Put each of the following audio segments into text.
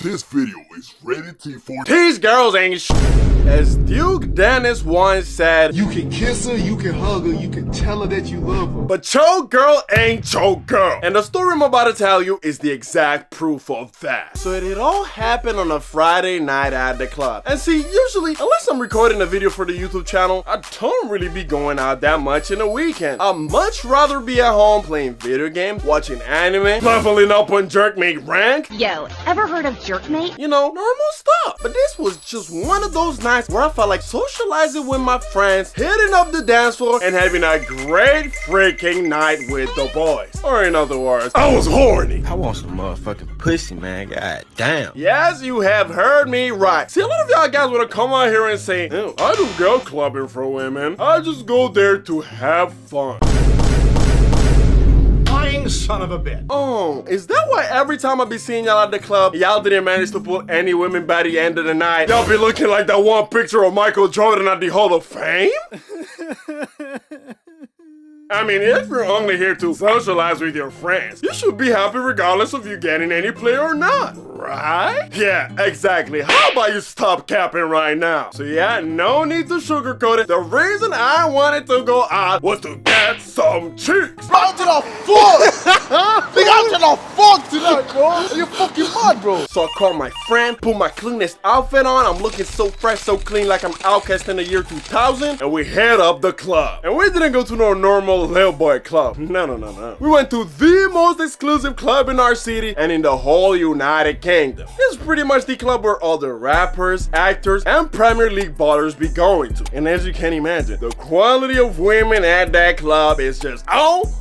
This video is rated T for these girls ain't sh. As Duke Dennis once said, you can kiss her, you can hug her, you can tell her that you love her, but your girl ain't your girl. And the story I'm about to tell you is the exact proof of that. So it all happened on a Friday night at the club. And see, usually, unless I'm recording a video for the YouTube channel, I don't really be going out that much in a weekend. I'd much rather be at home playing video games, watching anime, leveling up on Jerkmate rank. Yo, ever heard of Jerkmate? You know, normal stuff. But this was just one of those nights where I felt like socializing with my friends, hitting up the dance floor, and having a great freaking night with the boys. Or in other words, I was horny. I want some motherfucking pussy, man. God damn. Yes, you have heard me right. See, a lot of y'all guys wanna come out here and say, ew, I do girl clubbing for women. I just go there to have fun. son of a bitch. Oh, is that why every time I be seeing y'all at the club, y'all didn't manage to pull any women by the end of the night? Y'all be looking like that one picture of Michael Jordan at the Hall of Fame? I mean, if you're only here to socialize with your friends, you should be happy regardless of you getting any play or not, right? Yeah, exactly. How about you stop capping right now? So yeah, no need to sugarcoat it. The reason I wanted to go out was to get some cheeks. Out to the fuck! Out to the fuck tonight, bro! Are you fucking mad, bro? So I called my friend, put my cleanest outfit on. I'm looking so fresh, so clean, like I'm Outcast in the year 2000. And we head up the club. And we didn't go to no normal little boy club. No. We went to the most exclusive club in our city and in the whole United Kingdom. This is pretty much the club where all the rappers, actors, and Premier League ballers be going to. And as you can imagine, the quality of women at that club is just, oh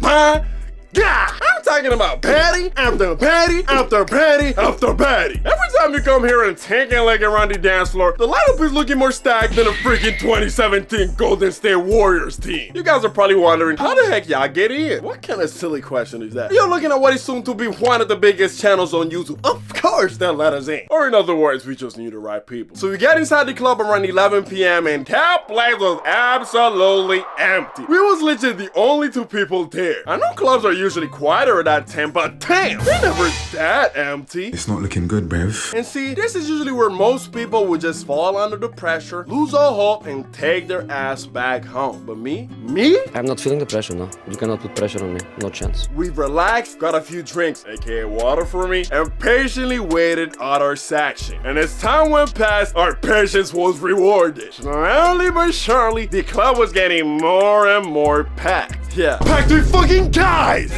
my God. I'm talking about patty after patty after patty after patty. Every time you come here and take a leg around the dance floor, the lineup is looking more stacked than a freaking 2017 Golden State Warriors team. You guys are probably wondering, how the heck y'all get in? What kind of silly question is that? You're looking at what is soon to be one of the biggest channels on YouTube. Of course they'll let us in. Or in other words, we just knew the right people. So we get inside the club around 11 p.m. and that place was absolutely empty. We was legit the only two people there. I know clubs are usually quieter at that time, but damn, they're never that empty. It's not looking good, bruv. And see, this is usually where most people would just fall under the pressure, lose all hope, and take their ass back home. But me? I'm not feeling the pressure, no. You cannot put pressure on me, no chance. We relaxed, got a few drinks, aka water for me, and patiently waited at our section. And as time went past, our patience was rewarded. Slowly but surely, the club was getting more and more packed. Yeah, packed with fucking guys!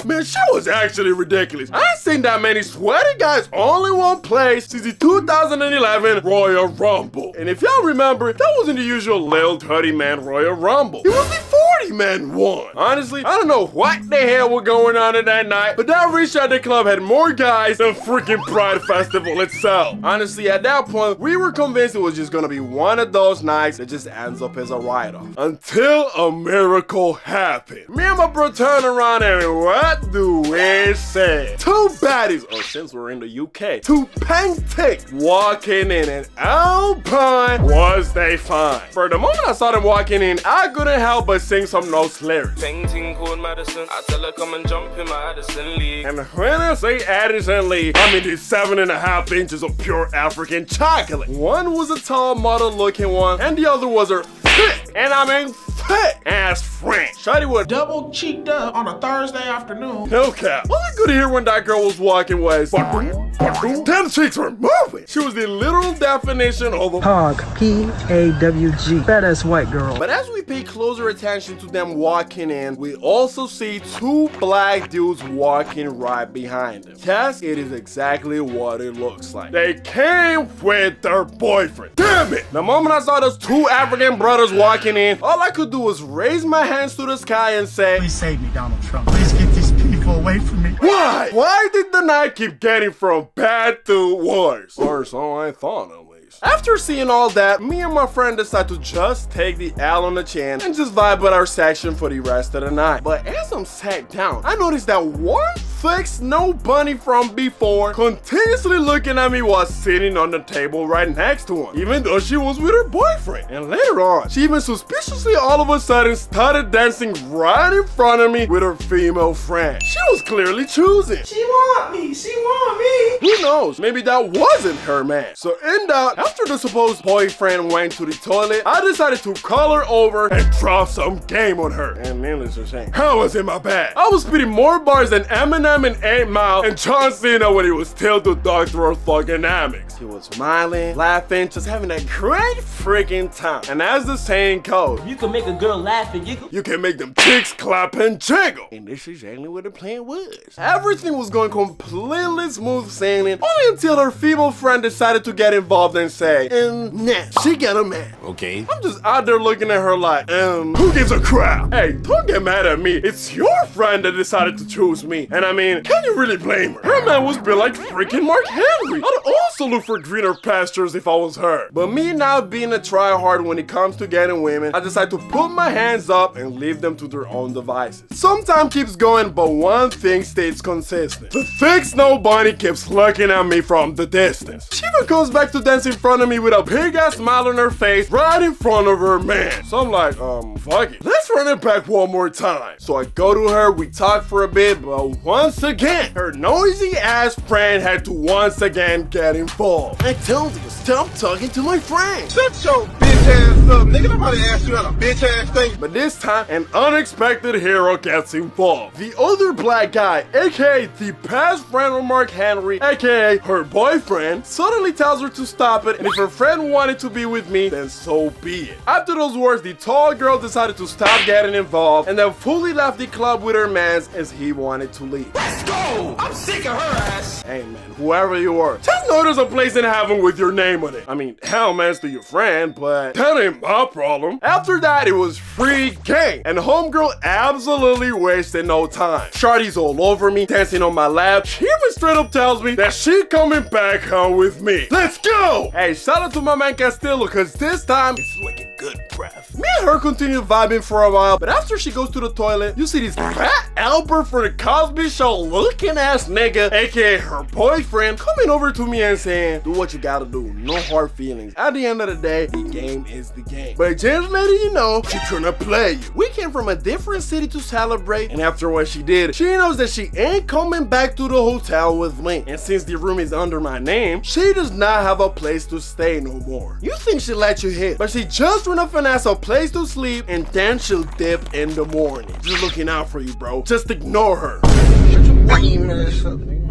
Man, shit was actually ridiculous. I ain't seen that many sweaty guys only one place since the 2011 Royal Rumble. And if y'all remember, that wasn't the usual little 30-man Royal Rumble. It was the 40-man one. Honestly, I don't know what the hell was going on in that night, but that rich at the club had more guys than freaking Pride Festival itself. Honestly, at that point, we were convinced it was just gonna be one of those nights that just ends up as a write-off. Until a miracle happened. Me and my bro turned around and what do we say? Two baddies, or since we're in the UK, two pancakes walking in, and oh boy, was they fine. For the moment I saw them walking in, I couldn't help but sing some Nose lyrics. Ting called Madison. I tell her come and jump in my Addison League. And when I say Addison Lee, I mean the 7.5 inches of pure African chocolate. One was a tall model looking one, and the other was her thick, and I mean thick ass French. Shawty was Double cheeked up on a Thursday afternoon. no cap. All I could hear when that girl was walking was them cheeks were moving. She was the literal definition of a Hog, P-A-W-G, badass white girl. But as we pay closer attention to them walking in, we also see two black dudes walking right behind them. Yes, it is exactly what it looks like. They came with their boyfriend. Damn it! The moment I saw those two African brothers walking in, all I could do was raise my hands to the sky and say, please save me, Donald Trump. Please get these people away from me. Why? Why did the night keep getting from bad to worse? Or so I thought, at least. After seeing all that, me and my friend decided to just take the L on the chin and just vibe with our section for the rest of the night. But as I'm sat down, I noticed that one thick snow bunny from before continuously looking at me while sitting on the table right next to him, even though she was with her boyfriend. And later on, she even suspiciously all of a sudden started dancing right in front of me with her female friend. She was clearly choosing. She want me. She want me. Who knows? Maybe that wasn't her man. So in that, after the supposed boyfriend went to the toilet, I decided to call her over and drop some game on her. And needless to say, I was in my bag. I was spitting more bars than Eminem in 8 Mile and John Cena when he was still the doctor of thugonomics. He was smiling, laughing, just having a great freaking time. And as the saying goes, You can make a girl laugh and giggle. you can make them chicks clap and jiggle. And this is exactly what the plan was. Everything was going completely smooth sailing, only until her female friend decided to get involved and say, nah, she got a man. Okay. I'm just out there looking at her like, who gives a crap? Hey, don't get mad at me. It's your friend that decided to choose me. And I mean, can you really blame her? Her man was built like freaking Mark Henry. I'd also look for greener pastures if I was her. But me now being a tryhard when it comes to getting women, I decide to put my hands up and leave them to their own devices. Some time keeps going, but one thing stays consistent. The thick snow bunny keeps looking at me from the distance. She even comes back to dance in front of me with a big ass smile on her face right in front of her man. So I'm like, fuck it. Let's run it back one more time. So I go to her, we talk for a bit, but once again, her noisy ass friend had to once again get involved. I told you, stop talking to my friend. Shut your bitch ass up, nigga. Nobody asked you how a bitch ass thing. But this time, an unexpected hero gets involved. The other black guy, aka the past friend of Mark Henry, aka her boyfriend, suddenly tells her to stop it, and if her friend wanted to be with me, then so be it. After those words, the tall girl decided to stop getting involved and then fully left the club with her mans as he wanted to leave. Let's go. I'm sick of her ass. Hey man, whoever you are, just know there's a place in heaven with your name on it. I mean, hell man's to your friend, but that ain't my problem. After that, it was free game, and homegirl absolutely wasted no time. Shorty's all over me, dancing on my lap. She even straight up tells me that she coming back home with me. Let's go! Hey, shout out to my man Castillo, cause this time it's looking good, bruv. Me and her continue vibing for a while, but after she goes to the toilet, you see this fat Albert for the Cosby Show looking ass nigga, aka her boyfriend, coming over to me and saying, do what you gotta do, no hard feelings. At the end of the day, the game is the game. But just letting you know, she tryna play you. We came from a different city to celebrate, and after what she did, she knows that she ain't coming back to the hotel with me. And since the room is under my name, she does not have a place to stay no more. You think she let you hit, but she just ran up and asked a place to sleep, and then she'll dip in the morning. Just looking out for you, bro. Just ignore her.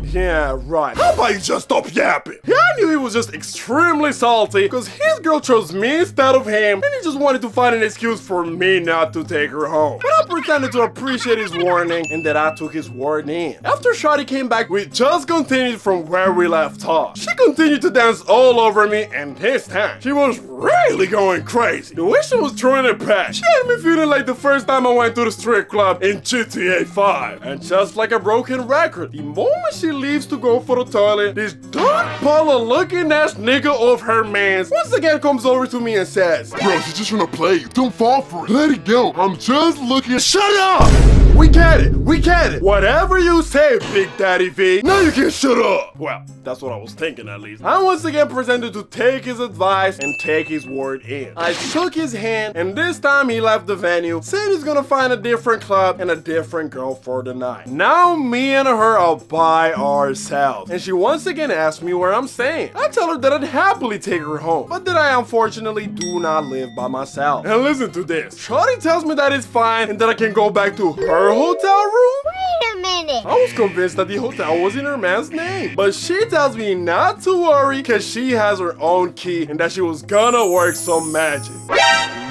Yeah, right. How about you just stop yapping? Yeah, I knew he was just extremely salty because his girl chose me instead of him, and he just wanted to find an excuse for me not to take her home. But I pretended to appreciate his warning and that I took his word in. After Shawty came back, we just continued from where we left off. She continued to dance all over me, and this time, she was really going crazy. The way she was throwing it back, she had me feeling like the first time I went to the strip club in GTA 5. And just like a broken record, the moment she leaves to go for the toilet, this dark Paula looking ass nigga of her mans once again comes over to me and says, Bro, she's just trying to play you. Don't fall for it. Let it go. I'm just looking. shut up! We get it, we get it. Whatever you say, Big Daddy V, now you can shut up. Well, that's what I was thinking at least. I once again presented to take his advice and take his word in. I shook his hand, and this time he left the venue, saying he's gonna find a different club and a different girl for the night. Now me and her are by ourselves, and she once again asked me where I'm staying. I tell her that I'd happily take her home, but that I unfortunately do not live by myself. And listen to this. Shawty tells me that it's fine and that I can go back to her hotel room? Wait a minute. I was convinced that the hotel was in her man's name, but she tells me not to worry because she has her own key and that she was gonna work some magic.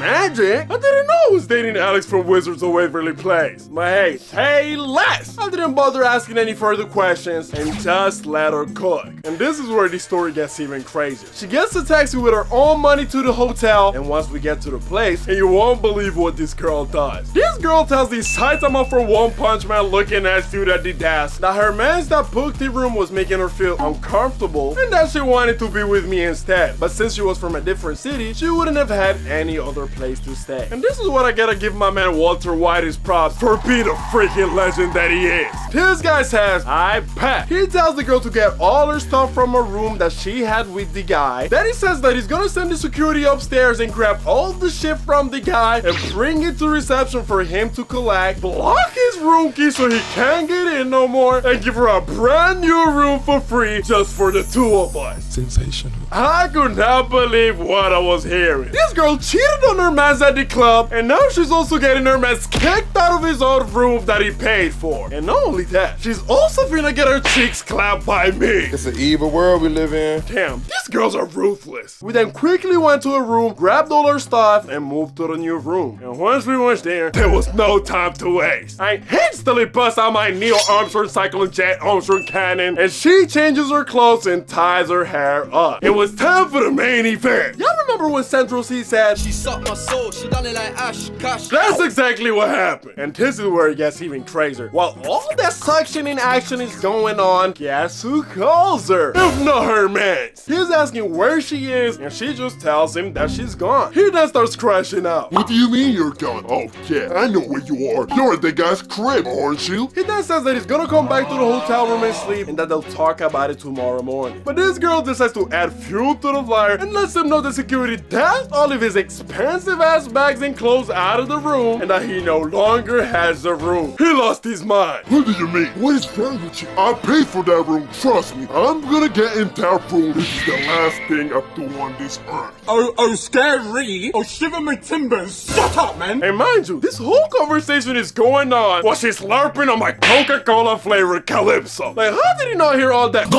Magic? I didn't know I was dating Alex from Wizards of Waverly Place. But hey, say less. I didn't bother asking any further questions and just let her cook. And this is where the story gets even crazier. She gets a taxi with her own money to the hotel, and once we get to the place, and you won't believe what this girl does. This girl tells the Saitama for One Punch Man looking ass dude at the desk that her man that booked the room was making her feel uncomfortable and that she wanted to be with me instead. But since she was from a different city, she wouldn't have had any other place to stay. And this is what I gotta give my man Walter White his props for being a freaking legend that he is. This guy says, I pack. He tells the girl to get all her stuff from a room that she had with the guy. Then he says that he's gonna send the security upstairs and grab all the shit from the guy and bring it to reception for him to collect, block his room key so he can't get in no more, and give her a brand new room for free just for the two of us. Sensational. I could not believe what I was hearing. This girl cheated on her mans at the club, and now she's also getting her mans kicked out of his own room that he paid for. And not only that, she's also finna get her cheeks clapped by me. It's an evil world we live in. Damn, these girls are ruthless. We then quickly went to a room, grabbed all our stuff, and moved to the new room. And once we went there was no time to waste. I instantly bust out my Neil Armstrong cyclone jet Armstrong cannon, and she changes her clothes and ties her hair up. It was time for the main event. Y'all remember when Central C said, She sucked my soul, she done it like Ash, Cash. that's exactly what happened. And this is where it gets even crazier. While all that suctioning action is going on, guess who calls her? If not her man. He's asking where she is, and she just tells him that she's gone. He then starts crashing out. What do you mean you're gone? Oh yeah, I know where you are. You're at the guy's crib, aren't you? He then says that he's gonna come back to the hotel room and sleep, and that they'll talk about it tomorrow morning. But this girl decides to add fuel to the fire and lets him know that security dashed all of his expensive ass bags and clothes out of the room, and that he no longer has the room. He lost his mind. What do you mean? What is wrong with you? I paid for that room. Trust me, I'm gonna get in that room. This is the last thing I do on this earth. Oh, scary. Oh, shiver my timbers. Shut up, man. And mind you, this whole conversation is going on while she's slurping on my Coca-Cola flavored Calypso. Like, how did he not hear all that?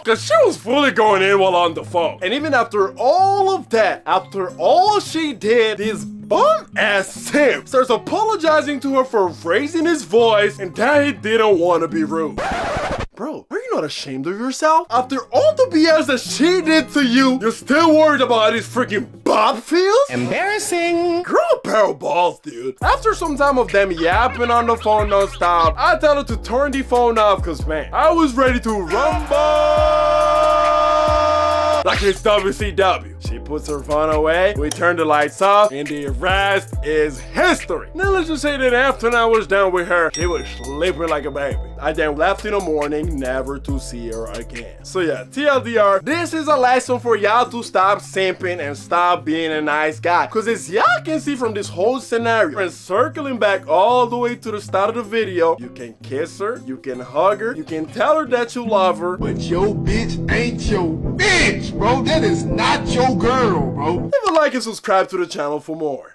Cause she was fully going in while on the phone. And even after all of that, after all she did, this bum-ass simp starts apologizing to her for raising his voice and that he didn't want to be rude. Bro, are you not ashamed of yourself? After all the BS that she did to you, you're still worried about how these freaking bob feels? Embarrassing. Grow a pair of balls, dude. After some time of them yapping on the phone non-stop, I tell her to turn the phone off cause man, I was ready to rumble like it's WCW. She puts her phone away, we turn the lights off, and the rest is history. Now let's just say that after I was done with her, she was sleeping like a baby. I then left in the morning, never to see her again. So yeah, TLDR, this is a lesson for y'all to stop simping and stop being a nice guy. Cause as y'all can see from this whole scenario, and circling back all the way to the start of the video, you can kiss her, you can hug her, you can tell her that you love her. But your bitch ain't your bitch, bro. That is not your girl, bro. Leave a like and subscribe to the channel for more.